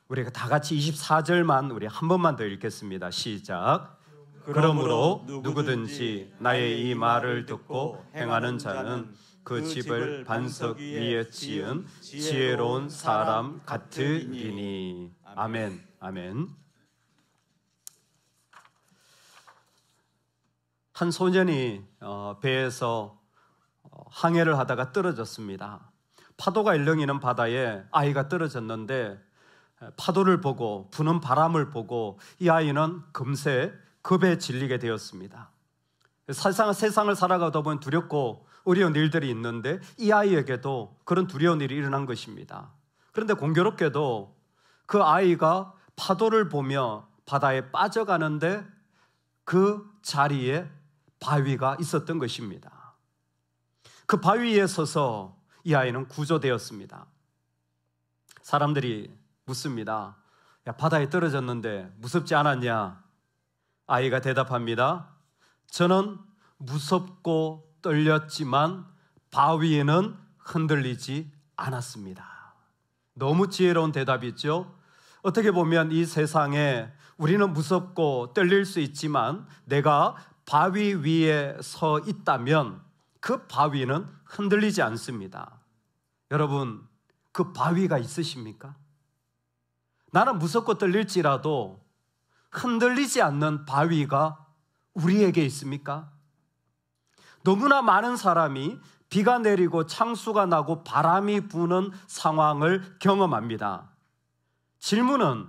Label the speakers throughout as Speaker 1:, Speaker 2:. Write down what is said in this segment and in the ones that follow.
Speaker 1: 우리가 다 같이 24절만 우리 한 번만 더 읽겠습니다. 시작. 그러므로 누구든지 나의 이 말을 듣고 행하는 자는 그 집을 반석 위에 지은 지혜로운 사람 같으리니. 아멘. 아멘. 한 소년이 배에서 항해를 하다가 떨어졌습니다. 파도가 일렁이는 바다에 아이가 떨어졌는데 파도를 보고 부는 바람을 보고 이 아이는 금세 겁에 질리게 되었습니다. 세상을 살아가다 보면 두렵고 어려운 일들이 있는데 이 아이에게도 그런 두려운 일이 일어난 것입니다. 그런데 공교롭게도 그 아이가 파도를 보며 바다에 빠져가는데 그 자리에 바위가 있었던 것입니다. 그 바위에 서서 이 아이는 구조되었습니다. 사람들이 묻습니다. 야, 바다에 떨어졌는데 무섭지 않았냐? 아이가 대답합니다. 저는 무섭고 떨렸지만 바위에는 흔들리지 않았습니다. 너무 지혜로운 대답이죠. 어떻게 보면 이 세상에 우리는 무섭고 떨릴 수 있지만 내가 바위 위에 서 있다면 그 바위는 흔들리지 않습니다. 여러분, 그 바위가 있으십니까? 나는 무섭고 떨릴지라도 흔들리지 않는 바위가 우리에게 있습니까? 너무나 많은 사람이 비가 내리고 창수가 나고 바람이 부는 상황을 경험합니다. 질문은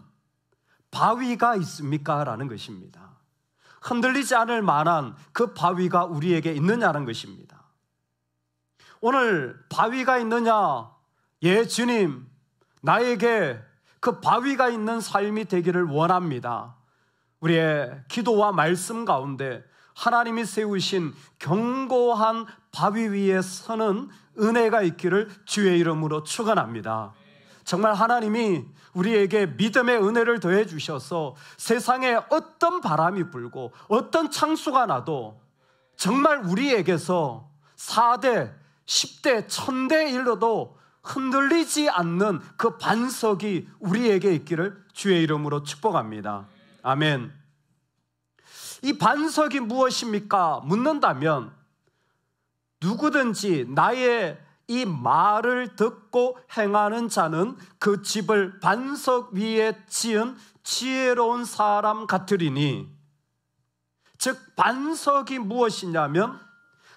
Speaker 1: 바위가 있습니까? 라는 것입니다. 흔들리지 않을 만한 그 바위가 우리에게 있느냐는 것입니다. 오늘 바위가 있느냐? 예, 주님, 나에게 그 바위가 있는 삶이 되기를 원합니다. 우리의 기도와 말씀 가운데 하나님이 세우신 견고한 바위 위에 서는 은혜가 있기를 주의 이름으로 축원합니다. 정말 하나님이 우리에게 믿음의 은혜를 더해 주셔서 세상에 어떤 바람이 불고 어떤 창수가 나도 정말 우리에게서 4대, 10대, 1000대 일로도 흔들리지 않는 그 반석이 우리에게 있기를 주의 이름으로 축복합니다. 아멘. 이 반석이 무엇입니까? 묻는다면 누구든지 나의 이 말을 듣고 행하는 자는 그 집을 반석 위에 지은 지혜로운 사람 같으리니, 즉 반석이 무엇이냐면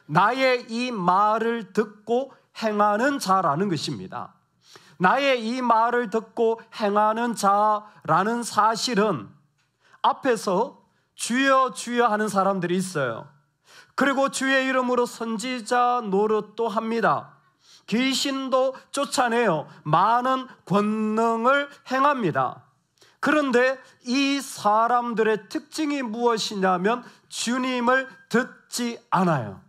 Speaker 1: 나의 이 말을 듣고 행하는 자라는 것입니다. 나의 이 말을 듣고 행하는 자라는 사실은 앞에서 주여 주여 하는 사람들이 있어요. 그리고 주의 이름으로 선지자 노릇도 합니다. 귀신도 쫓아내요. 많은 권능을 행합니다. 그런데 이 사람들의 특징이 무엇이냐면 주님을 듣지 않아요.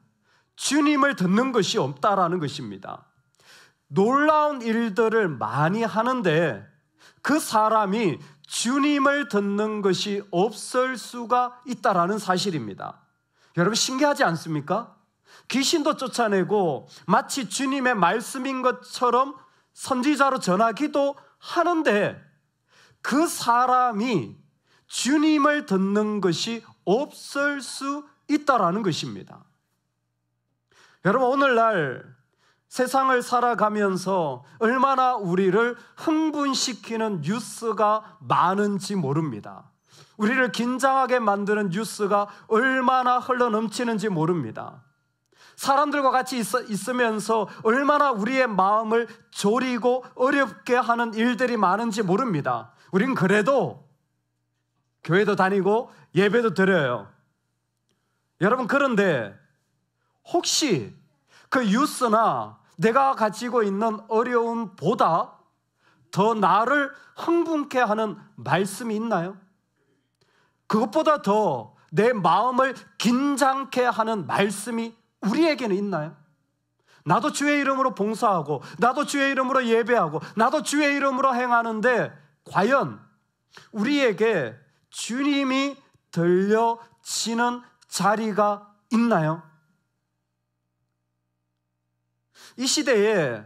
Speaker 1: 주님을 듣는 것이 없다라는 것입니다. 놀라운 일들을 많이 하는데 그 사람이 주님을 듣는 것이 없을 수가 있다라는 사실입니다. 여러분, 신기하지 않습니까? 귀신도 쫓아내고 마치 주님의 말씀인 것처럼 선지자로 전하기도 하는데 그 사람이 주님을 듣는 것이 없을 수 있다라는 것입니다. 여러분, 오늘날 세상을 살아가면서 얼마나 우리를 흥분시키는 뉴스가 많은지 모릅니다. 우리를 긴장하게 만드는 뉴스가 얼마나 흘러넘치는지 모릅니다. 사람들과 같이 있으면서 얼마나 우리의 마음을 졸이고 어렵게 하는 일들이 많은지 모릅니다. 우린 그래도 교회도 다니고 예배도 드려요. 여러분, 그런데 혹시 그 뉴스나 내가 가지고 있는 어려움보다 더 나를 흥분케 하는 말씀이 있나요? 그것보다 더 내 마음을 긴장케 하는 말씀이 우리에게는 있나요? 나도 주의 이름으로 봉사하고 나도 주의 이름으로 예배하고 나도 주의 이름으로 행하는데 과연 우리에게 주님이 들려지는 자리가 있나요? 이 시대에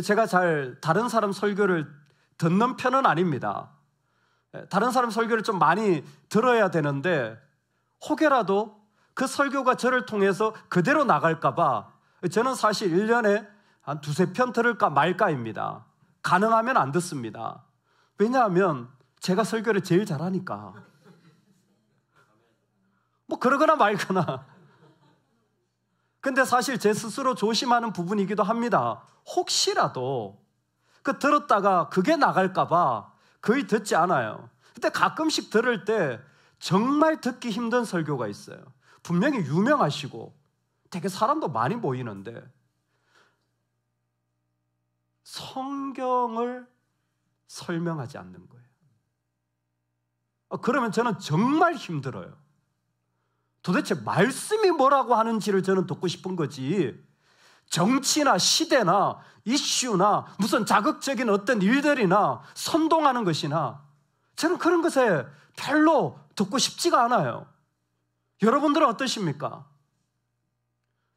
Speaker 1: 제가 잘 다른 사람 설교를 듣는 편은 아닙니다. 다른 사람 설교를 좀 많이 들어야 되는데 혹여라도 그 설교가 저를 통해서 그대로 나갈까 봐 저는 사실 1년에 한 2-3편 들을까 말까입니다. 가능하면 안 듣습니다. 왜냐하면 제가 설교를 제일 잘하니까. 뭐 그러거나 말거나. 근데 사실 제 스스로 조심하는 부분이기도 합니다. 혹시라도 그 들었다가 그게 나갈까 봐 거의 듣지 않아요. 근데 가끔씩 들을 때 정말 듣기 힘든 설교가 있어요. 분명히 유명하시고 되게 사람도 많이 모이는데 성경을 설명하지 않는 거예요. 그러면 저는 정말 힘들어요. 도대체 말씀이 뭐라고 하는지를 저는 듣고 싶은 거지, 정치나 시대나 이슈나 무슨 자극적인 어떤 일들이나 선동하는 것이나 저는 그런 것에 별로 듣고 싶지가 않아요. 여러분들은 어떠십니까?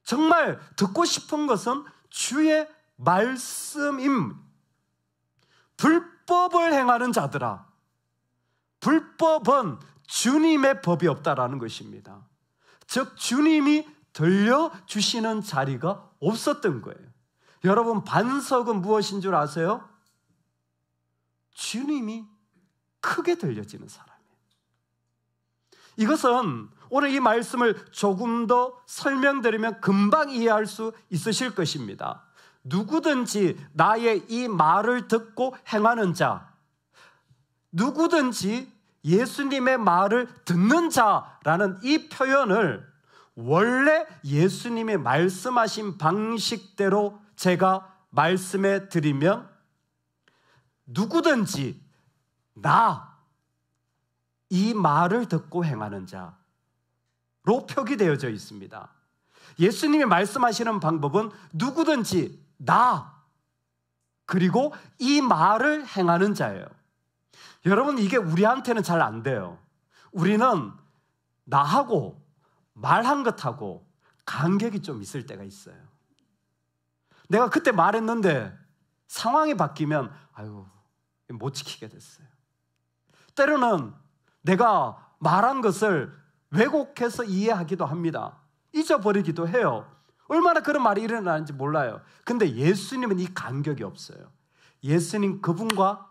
Speaker 1: 정말 듣고 싶은 것은 주의 말씀임. 불법을 행하는 자들아, 불법은 주님의 법이 없다라는 것입니다. 즉 주님이 들려주시는 자리가 없었던 거예요. 여러분, 반석은 무엇인 줄 아세요? 주님이 크게 들려지는 사람이에요. 이것은 오늘 이 말씀을 조금 더 설명드리면 금방 이해할 수 있으실 것입니다. 누구든지 나의 이 말을 듣고 행하는 자, 누구든지 예수님의 말을 듣는 자라는 이 표현을 원래 예수님이 말씀하신 방식대로 제가 말씀해 드리면 누구든지 나, 이 말을 듣고 행하는 자로 표기되어져 있습니다. 예수님이 말씀하시는 방법은 누구든지 나, 그리고 이 말을 행하는 자예요. 여러분, 이게 우리한테는 잘 안 돼요. 우리는 나하고 말한 것하고 간격이 좀 있을 때가 있어요. 내가 그때 말했는데 상황이 바뀌면 아유, 못 지키게 됐어요. 때로는 내가 말한 것을 왜곡해서 이해하기도 합니다. 잊어버리기도 해요. 얼마나 그런 말이 일어나는지 몰라요. 근데 예수님은 이 간격이 없어요. 예수님 그분과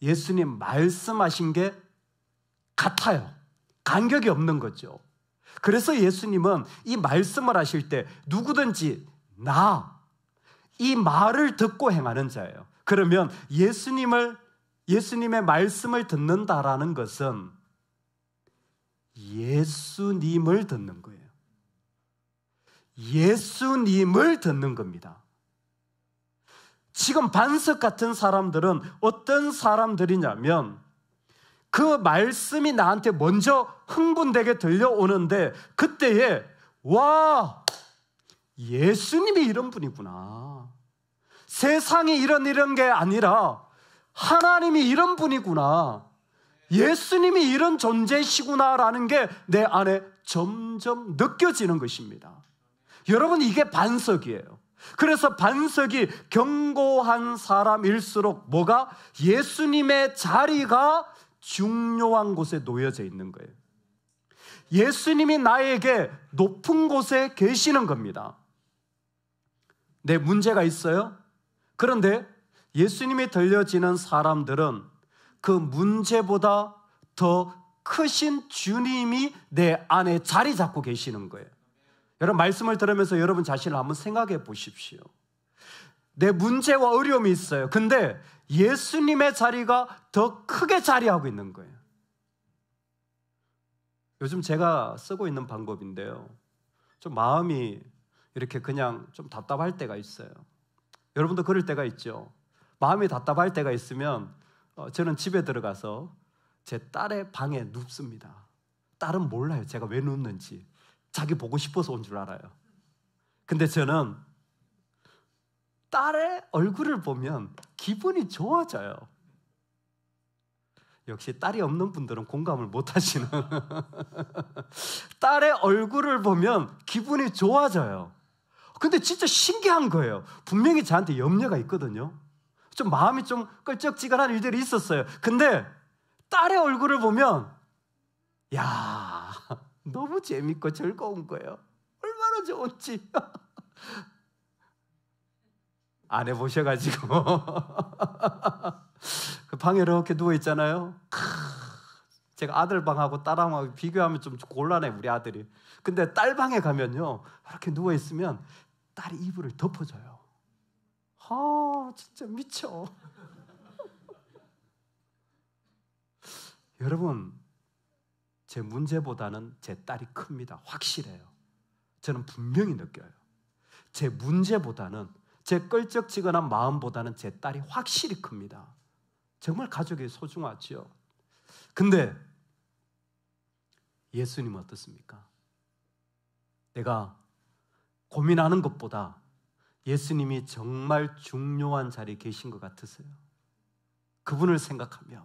Speaker 1: 예수님 말씀하신 게 같아요. 간격이 없는 거죠. 그래서 예수님은 이 말씀을 하실 때 누구든지 나, 이 말을 듣고 행하는 자예요. 그러면 예수님의 말씀을 듣는다라는 것은 예수님을 듣는 거예요. 예수님을 듣는 겁니다. 지금 반석 같은 사람들은 어떤 사람들이냐면 그 말씀이 나한테 먼저 흥분되게 들려오는데 그때에 와, 예수님이 이런 분이구나. 세상이 이런 게 아니라 하나님이 이런 분이구나. 예수님이 이런 존재시구나라는 게 내 안에 점점 느껴지는 것입니다. 여러분, 이게 반석이에요. 그래서 반석이 견고한 사람일수록 뭐가? 예수님의 자리가 중요한 곳에 놓여져 있는 거예요. 예수님이 나에게 높은 곳에 계시는 겁니다. 내 문제가 있어요? 그런데 예수님이 들려지는 사람들은 그 문제보다 더 크신 주님이 내 안에 자리 잡고 계시는 거예요. 여러분, 말씀을 들으면서 여러분 자신을 한번 생각해 보십시오. 내 문제와 어려움이 있어요. 근데 예수님의 자리가 더 크게 자리하고 있는 거예요. 요즘 제가 쓰고 있는 방법인데요, 좀 마음이 이렇게 그냥 좀 답답할 때가 있어요. 여러분도 그럴 때가 있죠. 마음이 답답할 때가 있으면 저는 집에 들어가서 제 딸의 방에 눕습니다. 딸은 몰라요, 제가 왜 눕는지. 자기 보고 싶어서 온 줄 알아요. 근데 저는 딸의 얼굴을 보면 기분이 좋아져요. 역시 딸이 없는 분들은 공감을 못 하시는. 딸의 얼굴을 보면 기분이 좋아져요. 근데 진짜 신기한 거예요. 분명히 저한테 염려가 있거든요. 좀 마음이 좀 끌적지근한 일들이 있었어요. 근데 딸의 얼굴을 보면 야, 너무 재밌고 즐거운 거예요. 얼마나 좋은지. 안 해보셔가지고 그 방에 이렇게 누워있잖아요. 제가 아들 방하고 딸 방하고 비교하면 좀 곤란해, 우리 아들이. 근데 딸 방에 가면요, 이렇게 누워있으면 딸이 이불을 덮어줘요. 진짜 미쳐. 여러분, 제 문제보다는 제 딸이 큽니다. 확실해요. 저는 분명히 느껴요. 제 문제보다는, 제 끌적지근한 마음보다는 제 딸이 확실히 큽니다. 정말 가족이 소중하죠. 근데 예수님은 어떻습니까? 내가 고민하는 것보다 예수님이 정말 중요한 자리에 계신 것 같으세요? 그분을 생각하면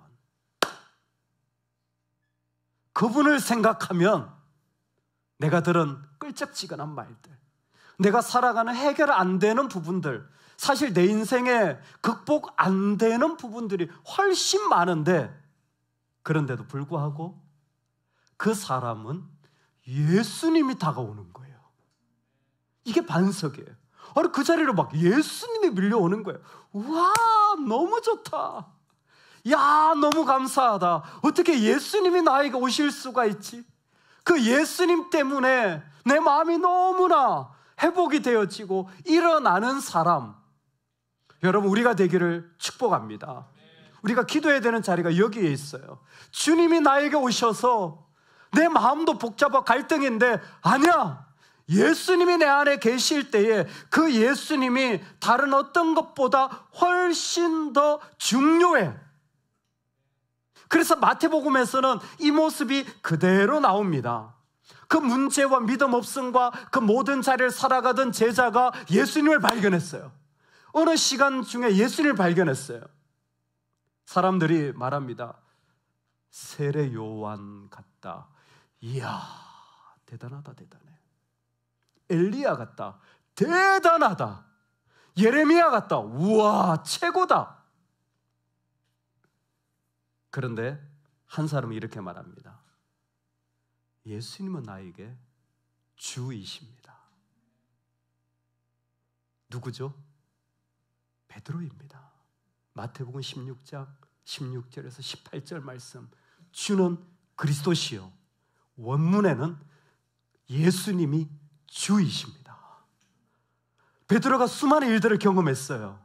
Speaker 1: 내가 들은 끌적지근한 말들, 내가 살아가는 해결 안 되는 부분들, 사실 내 인생에 극복 안 되는 부분들이 훨씬 많은데, 그런데도 불구하고 그 사람은 예수님이 다가오는 거예요. 이게 반석이에요. 아니, 그 자리로 막 예수님이 밀려오는 거예요. 우와, 너무 좋다. 야, 너무 감사하다. 어떻게 예수님이 나에게 오실 수가 있지? 그 예수님 때문에 내 마음이 너무나 회복이 되어지고 일어나는 사람, 여러분, 우리가 되기를 축복합니다. 우리가 기도해야 되는 자리가 여기에 있어요. 주님이 나에게 오셔서 내 마음도 복잡하고 갈등인데, 아니야, 예수님이 내 안에 계실 때에 그 예수님이 다른 어떤 것보다 훨씬 더 중요해. 그래서 마태복음에서는 이 모습이 그대로 나옵니다. 그 문제와 믿음 없음과 그 모든 자리를 살아가던 제자가 예수님을 발견했어요. 어느 시간 중에 예수님을 발견했어요. 사람들이 말합니다. 세례 요한 같다. 이야, 대단하다, 대단해. 엘리야 같다. 대단하다. 예레미야 같다. 우와, 최고다. 그런데 한 사람은 이렇게 말합니다. 예수님은 나에게 주이십니다. 누구죠? 베드로입니다. 마태복음 16장 16절에서 18절 말씀, 주는 그리스도시요, 원문에는 예수님이 주이십니다. 베드로가 수많은 일들을 경험했어요.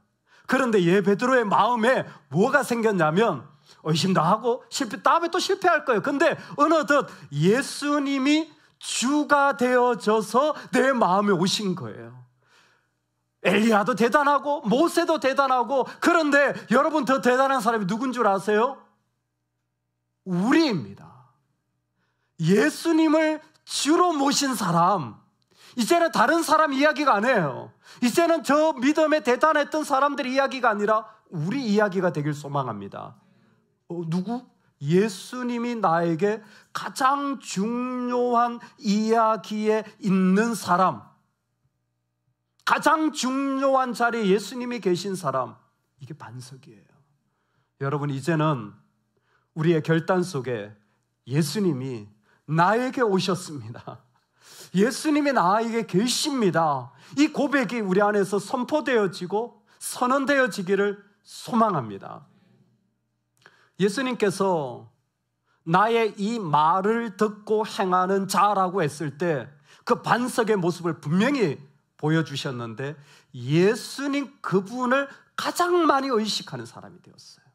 Speaker 1: 그런데 베드로의 마음에 뭐가 생겼냐면, 의심도 하고 다음에 또 실패할 거예요. 근데 어느덧 예수님이 주가 되어져서 내 마음에 오신 거예요. 엘리야도 대단하고 모세도 대단하고, 그런데 여러분, 더 대단한 사람이 누군 줄 아세요? 우리입니다. 예수님을 주로 모신 사람, 이제는 다른 사람 이야기가 아니에요. 이제는 저 믿음에 대단했던 사람들의 이야기가 아니라 우리 이야기가 되길 소망합니다. 누구? 예수님이 나에게 가장 중요한 이야기에 있는 사람, 가장 중요한 자리에 예수님이 계신 사람, 이게 반석이에요. 여러분, 이제는 우리의 결단 속에 예수님이 나에게 오셨습니다. 예수님이 나에게 계십니다. 이 고백이 우리 안에서 선포되어지고 선언되어지기를 소망합니다. 예수님께서 나의 이 말을 듣고 행하는 자라고 했을 때 그 반석의 모습을 분명히 보여주셨는데, 예수님 그분을 가장 많이 의식하는 사람이 되었어요.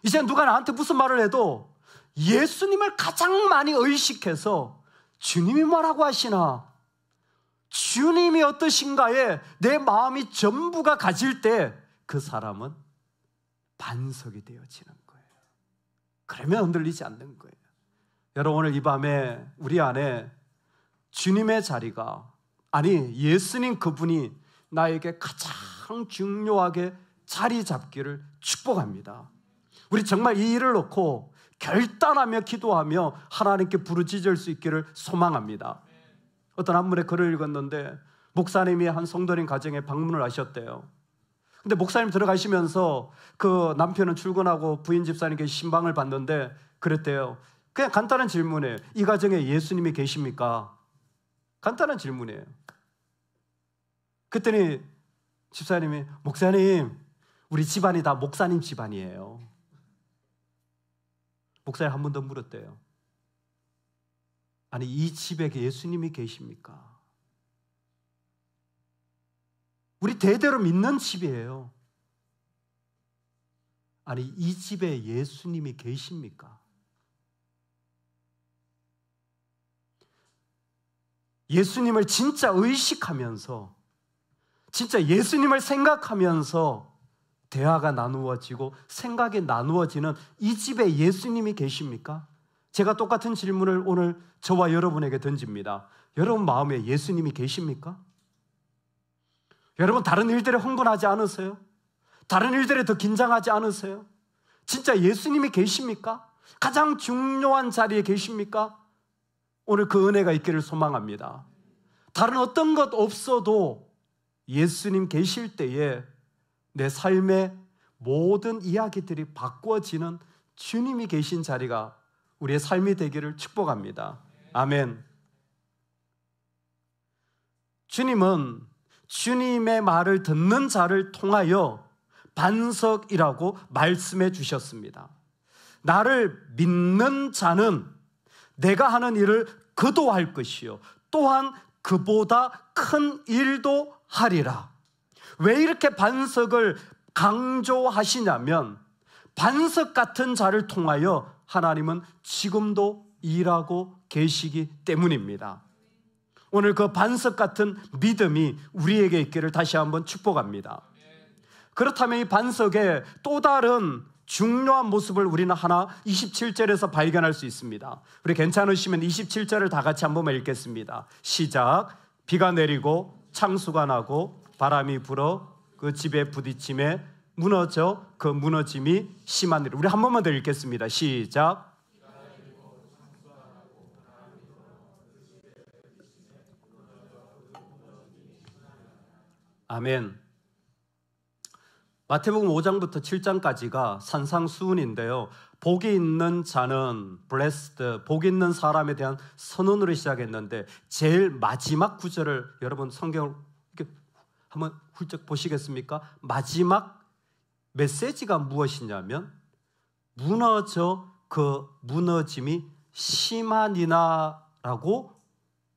Speaker 1: 이제 누가 나한테 무슨 말을 해도 예수님을 가장 많이 의식해서 주님이 뭐라고 하시나, 주님이 어떠신가에 내 마음이 전부가 가질 때 그 사람은 반석이 되어지는 거예요. 그러면 흔들리지 않는 거예요. 여러분, 오늘 이 밤에 우리 안에 주님의 자리가, 아니 예수님 그분이 나에게 가장 중요하게 자리 잡기를 축복합니다. 우리 정말 이 일을 놓고 결단하며 기도하며 하나님께 부르짖을 수 있기를 소망합니다. 어떤 한 분의 글을 읽었는데, 목사님이 한 성도님 가정에 방문을 하셨대요. 근데 목사님 들어가시면서 그 남편은 출근하고 부인 집사님께 신방을 받는데 그랬대요. 그냥 간단한 질문이에요. 이 가정에 예수님이 계십니까? 간단한 질문이에요. 그랬더니 집사님이 목사님, 우리 집안이 다 목사님 집안이에요. 목사님 한 번 더 물었대요. 아니, 이 집에 예수님이 계십니까? 우리 대대로 믿는 집이에요. 아니, 이 집에 예수님이 계십니까? 예수님을 진짜 의식하면서, 진짜 예수님을 생각하면서 대화가 나누어지고 생각이 나누어지는 이 집에 예수님이 계십니까? 제가 똑같은 질문을 오늘 저와 여러분에게 던집니다. 여러분 마음에 예수님이 계십니까? 여러분 다른 일들에 흥분하지 않으세요? 다른 일들에 더 긴장하지 않으세요? 진짜 예수님이 계십니까? 가장 중요한 자리에 계십니까? 오늘 그 은혜가 있기를 소망합니다. 다른 어떤 것 없어도 예수님 계실 때에 내 삶의 모든 이야기들이 바꾸어지는 주님이 계신 자리가 우리의 삶이 되기를 축복합니다. 아멘. 주님은 주님의 말을 듣는 자를 통하여 반석이라고 말씀해 주셨습니다. 나를 믿는 자는 내가 하는 일을 그도 할 것이요 또한 그보다 큰 일도 하리라. 왜 이렇게 반석을 강조하시냐면 반석 같은 자를 통하여 하나님은 지금도 일하고 계시기 때문입니다. 오늘 그 반석 같은 믿음이 우리에게 있기를 다시 한번 축복합니다. 그렇다면 이 반석의 또 다른 중요한 모습을 우리는 하나 27절에서 발견할 수 있습니다. 우리 괜찮으시면 27절을 다 같이 한번 읽겠습니다. 시작. 비가 내리고 창수가 나고 바람이 불어 그 집에 부딪힘에 무너져 그 무너짐이 심한 일. 우리 한 번만 더 읽겠습니다. 시작. 아멘. 마태복음 5장부터 7장까지가 산상수훈인데요. 복이 있는 자는 blessed, 복이 있는 사람에 대한 선언으로 시작했는데 제일 마지막 구절을 여러분 성경을 이렇게 한번 훌쩍 보시겠습니까? 마지막 메시지가 무엇이냐면 무너져 그 무너짐이 심하니라라고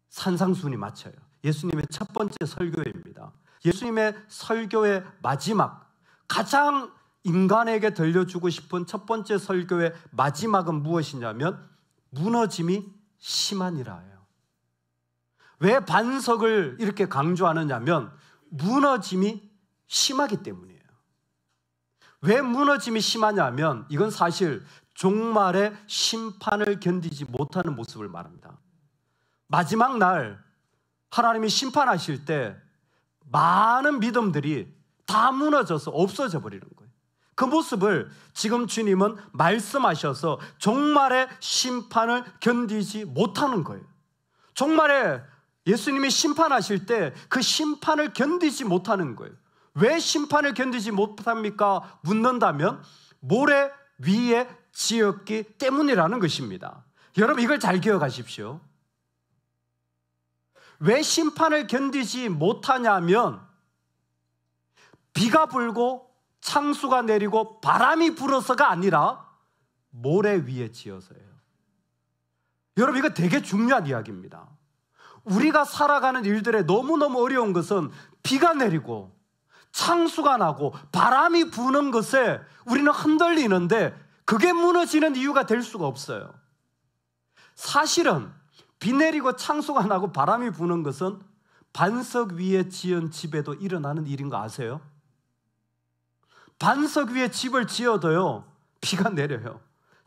Speaker 1: 산상수훈이 마쳐요. 예수님의 첫 번째 설교입니다. 예수님의 설교의 마지막, 가장 인간에게 들려주고 싶은 첫 번째 설교의 마지막은 무엇이냐면 무너짐이 심하니라예요. 왜 반석을 이렇게 강조하느냐면 무너짐이 심하기 때문이에요. 왜 무너짐이 심하냐면 이건 사실 종말의 심판을 견디지 못하는 모습을 말합니다. 마지막 날 하나님이 심판하실 때 많은 믿음들이 다 무너져서 없어져 버리는 거예요. 그 모습을 지금 주님은 말씀하셔서 종말의 심판을 견디지 못하는 거예요. 종말에 예수님이 심판하실 때 그 심판을 견디지 못하는 거예요. 왜 심판을 견디지 못합니까? 묻는다면 모래 위에 지었기 때문이라는 것입니다. 여러분 이걸 잘 기억하십시오. 왜 심판을 견디지 못하냐면 비가 불고 창수가 내리고 바람이 불어서가 아니라 모래 위에 지어서예요. 여러분 이거 되게 중요한 이야기입니다. 우리가 살아가는 일들에 너무너무 어려운 것은 비가 내리고 창수가 나고 바람이 부는 것에 우리는 흔들리는데 그게 무너지는 이유가 될 수가 없어요. 사실은 비 내리고 창수가 나고 바람이 부는 것은 반석 위에 지은 집에도 일어나는 일인 거 아세요? 반석 위에 집을 지어도요 비가 내려요.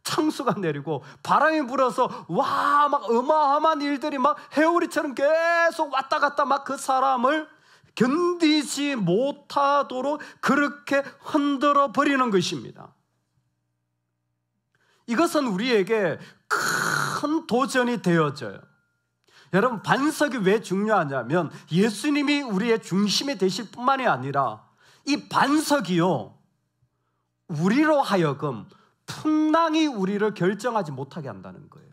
Speaker 1: 창수가 내리고 바람이 불어서 와 막 어마어마한 일들이 막 해오리처럼 계속 왔다 갔다 막 그 사람을 견디지 못하도록 그렇게 흔들어 버리는 것입니다. 이것은 우리에게 큰 도전이 되어져요. 여러분 반석이 왜 중요하냐면 예수님이 우리의 중심이 되실 뿐만이 아니라 이 반석이요, 우리로 하여금 풍랑이 우리를 결정하지 못하게 한다는 거예요.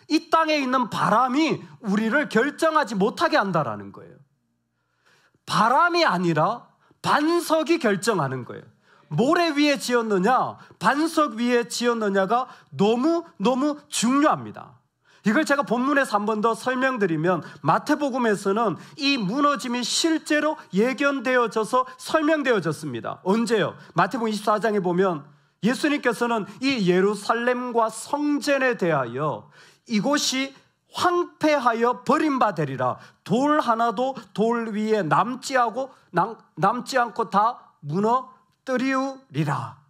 Speaker 1: 이 땅에 있는 바람이 우리를 결정하지 못하게 한다는 거예요. 바람이 아니라 반석이 결정하는 거예요. 모래 위에 지었느냐, 반석 위에 지었느냐가 너무 중요합니다. 이걸 제가 본문에서 한 번 더 설명드리면, 마태복음에서는 이 무너짐이 실제로 예견되어져서 설명되어졌습니다. 언제요? 마태복음 24장에 보면 예수님께서는 이 예루살렘과 성전에 대하여 이곳이 황폐하여 버림받으리라, 돌 하나도 돌 위에 남지 않고 다 무너뜨리우리라.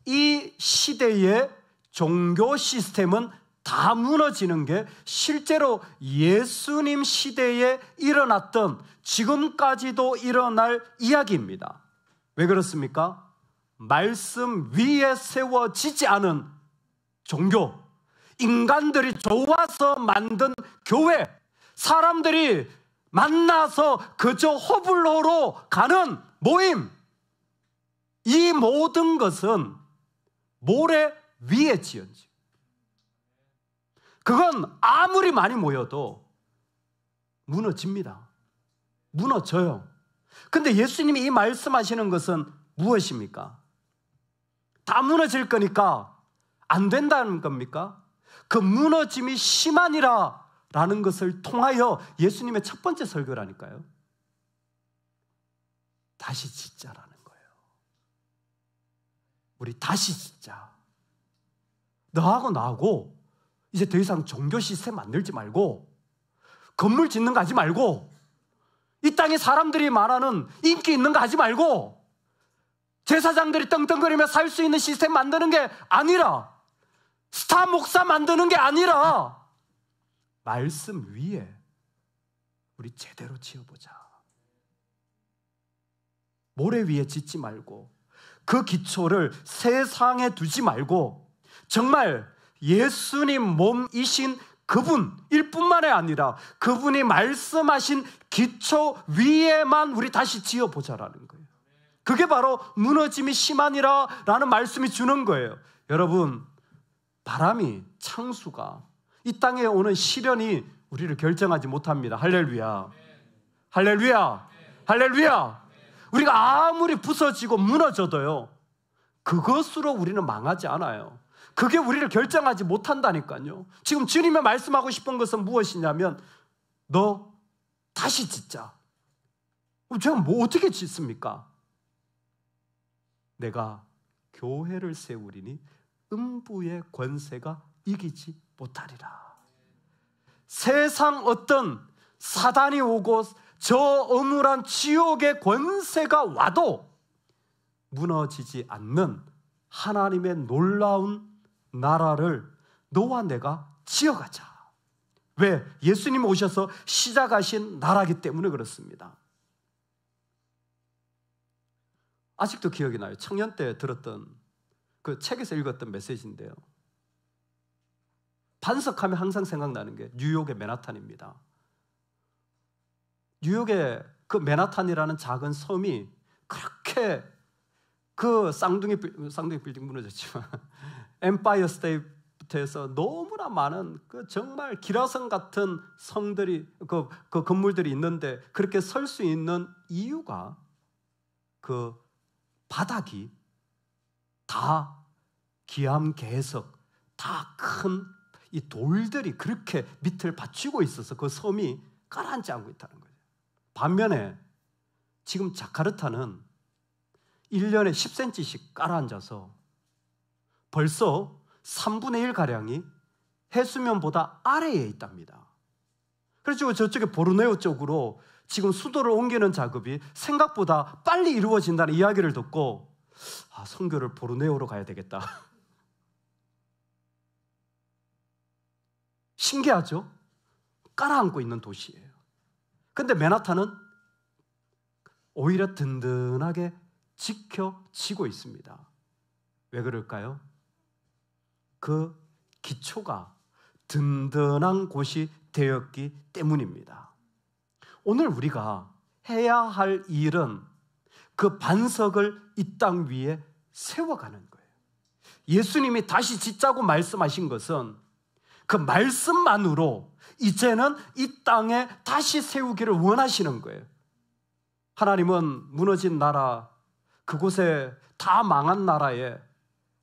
Speaker 1: 이 시대의 종교 시스템은 다 무너지는 게 실제로 예수님 시대에 일어났던, 지금까지도 일어날 이야기입니다. 왜 그렇습니까? 말씀 위에 세워지지 않은 종교, 인간들이 좋아서 만든 교회, 사람들이 만나서 그저 호불호로 가는 모임, 이 모든 것은 모래 위에 지은지, 그건 아무리 많이 모여도 무너집니다. 무너져요. 근데 예수님이 이 말씀하시는 것은 무엇입니까? 다 무너질 거니까 안 된다는 겁니까? 그 무너짐이 심하니라 라는 것을 통하여 예수님의 첫 번째 설교라니까요. 다시 짓자라는 거예요. 우리 다시 짓자. 너하고 나하고 이제 더 이상 종교 시스템 만들지 말고, 건물 짓는 거 하지 말고, 이 땅에 사람들이 말하는 인기 있는 거 하지 말고, 제사장들이 떵떵거리며 살 수 있는 시스템 만드는 게 아니라, 스타 목사 만드는 게 아니라, 말씀 위에 우리 제대로 지어보자. 모래 위에 짓지 말고, 그 기초를 세상에 두지 말고, 정말 예수님 몸이신 그분일 뿐만이 아니라 그분이 말씀하신 기초 위에만 우리 다시 지어보자라는 거예요. 그게 바로 무너짐이 심하니라 라는 말씀이 주는 거예요. 여러분, 바람이, 창수가, 이 땅에 오는 시련이 우리를 결정하지 못합니다. 할렐루야, 할렐루야, 할렐루야. 우리가 아무리 부서지고 무너져도요, 그것으로 우리는 망하지 않아요. 그게 우리를 결정하지 못한다니까요. 지금 주님이 말씀하고 싶은 것은 무엇이냐면, 너 다시 짓자. 제가 뭐 어떻게 짓습니까? 내가 교회를 세우리니 음부의 권세가 이기지 못하리라. 세상 어떤 사단이 오고 저 어눌한 지옥의 권세가 와도 무너지지 않는 하나님의 놀라운 나라를 너와 내가 지어가자. 왜? 예수님이 오셔서 시작하신 나라이기 때문에 그렇습니다. 아직도 기억이 나요. 청년 때 들었던 그 책에서 읽었던 메시지인데요, 반석하면 항상 생각나는 게 뉴욕의 맨하탄입니다. 뉴욕의 그 맨하탄이라는 작은 섬이 그렇게 그 쌍둥이 빌딩 무너졌지만 엠파이어 스테이트부터 해서 너무나 많은 그 정말 기라성 같은 성들이, 그 건물들이 있는데 그렇게 설 수 있는 이유가 그 바닥이 다 기암괴석, 다 큰 이 돌들이 그렇게 밑을 받치고 있어서 그 섬이 가라앉지 않고 있다는 거예요. 반면에 지금 자카르타는 1년에 10cm씩 가라앉아서 벌써 3분의 1가량이 해수면보다 아래에 있답니다. 그래서 저쪽에 보르네오 쪽으로 지금 수도를 옮기는 작업이 생각보다 빨리 이루어진다는 이야기를 듣고, 선교를 보르네오로 가야 되겠다. 신기하죠? 깔아앉고 있는 도시예요. 근데 맨하탄은 오히려 든든하게 지켜지고 있습니다. 왜 그럴까요? 그 기초가 든든한 곳이 되었기 때문입니다. 오늘 우리가 해야 할 일은 그 반석을 이 땅 위에 세워가는 거예요. 예수님이 다시 짓자고 말씀하신 것은 그 말씀만으로 이제는 이 땅에 다시 세우기를 원하시는 거예요. 하나님은 무너진 나라, 그곳에 다 망한 나라에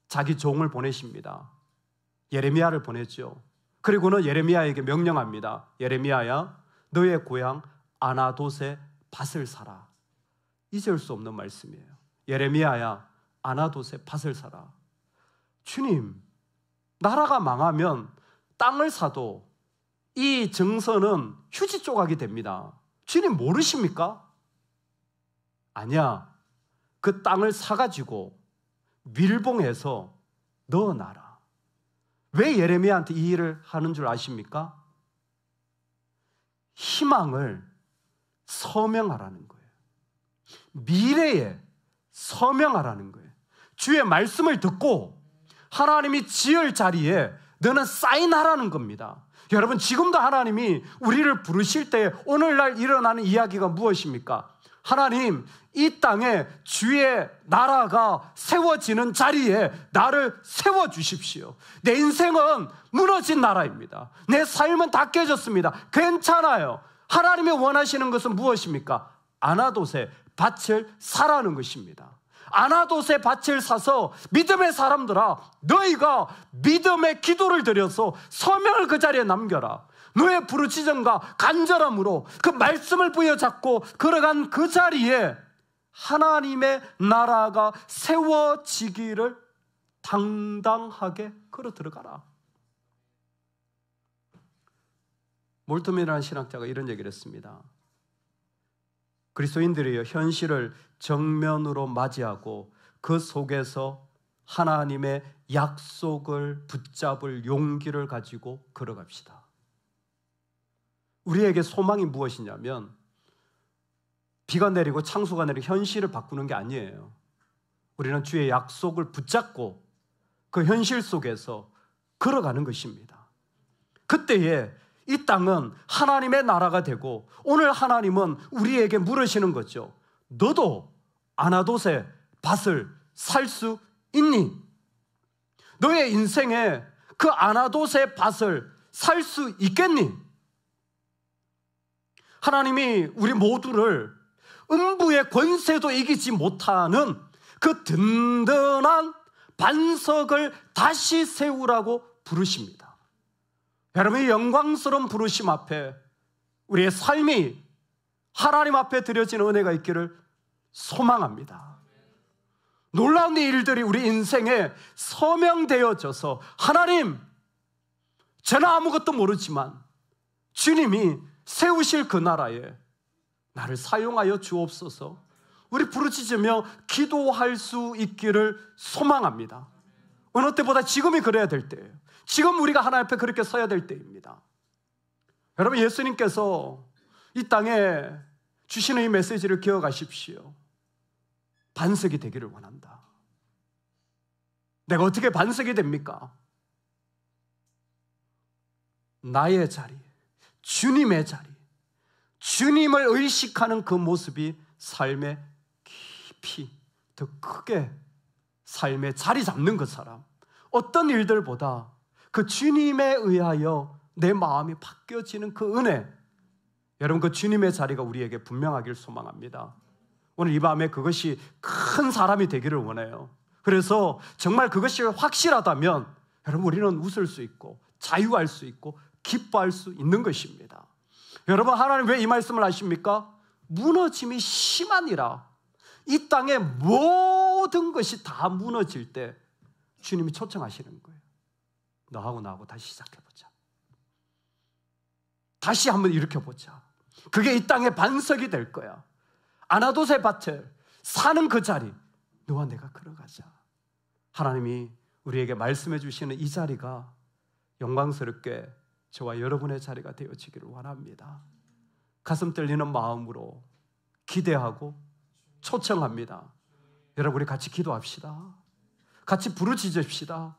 Speaker 1: 자기 종을 보내십니다. 예레미야를 보냈죠. 그리고는 예레미야에게 명령합니다. 예레미야야, 너의 고향 아나돗의 밭을 사라. 잊을 수 없는 말씀이에요. 예레미야야, 아나돗의 밭을 사라. 주님, 나라가 망하면 땅을 사도 이 정선은 휴지 조각이 됩니다. 주님 모르십니까? 아니야. 그 땅을 사가지고 밀봉해서 넣어놔라. 왜 예레미야한테 이 일을 하는 줄 아십니까? 희망을 서명하라는 거예요. 미래에 서명하라는 거예요. 주의 말씀을 듣고 하나님이 지을 자리에 너는 사인하라는 겁니다. 여러분, 지금도 하나님이 우리를 부르실 때 오늘날 일어나는 이야기가 무엇입니까? 하나님, 이 땅에 주의 나라가 세워지는 자리에 나를 세워주십시오. 내 인생은 무너진 나라입니다. 내 삶은 다 깨졌습니다. 괜찮아요. 하나님이 원하시는 것은 무엇입니까? 아나돗의 밭을 사라는 것입니다. 아나돗의 밭을 사서 믿음의 사람들아, 너희가 믿음의 기도를 드려서 서명을 그 자리에 남겨라. 너의 부르짖음과 간절함으로 그 말씀을 부여잡고 걸어간 그 자리에 하나님의 나라가 세워지기를 당당하게 걸어 들어가라. 몰트맨이라는 신학자가 이런 얘기를 했습니다. 그리스도인들이 현실을 정면으로 맞이하고 그 속에서 하나님의 약속을 붙잡을 용기를 가지고 걸어갑시다. 우리에게 소망이 무엇이냐면 비가 내리고 창수가 내리고 현실을 바꾸는 게 아니에요. 우리는 주의 약속을 붙잡고 그 현실 속에서 걸어가는 것입니다. 그때에 이 땅은 하나님의 나라가 되고 오늘 하나님은 우리에게 물으시는 거죠. 너도 아나돗의 밭을 살 수 있니? 너의 인생에 그 아나돗의 밭을 살 수 있겠니? 하나님이 우리 모두를 음부의 권세도 이기지 못하는 그 든든한 반석을 다시 세우라고 부르십니다. 여러분의 영광스러운 부르심 앞에 우리의 삶이 하나님 앞에 드려진 은혜가 있기를 소망합니다. 놀라운 일들이 우리 인생에 서명되어져서 하나님, 저는 아무것도 모르지만 주님이 세우실 그 나라에 나를 사용하여 주옵소서. 우리 부르짖으며 기도할 수 있기를 소망합니다. 어느 때보다 지금이 그래야 될 때예요. 지금 우리가 하나님 앞에 그렇게 서야 될 때입니다. 여러분, 예수님께서 이 땅에 주시는 이 메시지를 기억하십시오. 반석이 되기를 원한다. 내가 어떻게 반석이 됩니까? 나의 자리, 주님의 자리, 주님을 의식하는 그 모습이 삶에 깊이 더 크게 삶에 자리 잡는 그 사람, 어떤 일들보다 그 주님에 의하여 내 마음이 바뀌어지는 그 은혜, 여러분, 그 주님의 자리가 우리에게 분명하길 소망합니다. 오늘 이 밤에 그것이 큰 사람이 되기를 원해요. 그래서 정말 그것이 확실하다면 여러분, 우리는 웃을 수 있고 자유할 수 있고 기뻐할 수 있는 것입니다. 여러분, 하나님 왜 이 말씀을 하십니까? 무너짐이 심하니라. 이 땅의 모든 것이 다 무너질 때 주님이 초청하시는 거예요. 너하고 나하고 다시 시작해보자. 다시 한번 일으켜보자. 그게 이 땅의 반석이 될 거야. 아나돗의 밭을 사는 그 자리, 너와 내가 걸어가자. 하나님이 우리에게 말씀해 주시는 이 자리가 영광스럽게 저와 여러분의 자리가 되어지기를 원합니다. 가슴 떨리는 마음으로 기대하고 초청합니다. 여러분, 우리 같이 기도합시다. 같이 부르짖읍시다.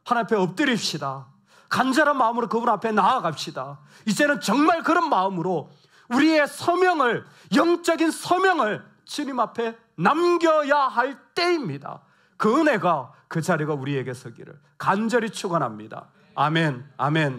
Speaker 1: 하나님 앞에 엎드립시다. 간절한 마음으로 그분 앞에 나아갑시다. 이제는 정말 그런 마음으로 우리의 서명을, 영적인 서명을 주님 앞에 남겨야 할 때입니다. 그 은혜가 그 자리가 우리에게 서기를 간절히 축원합니다. 아멘, 아멘.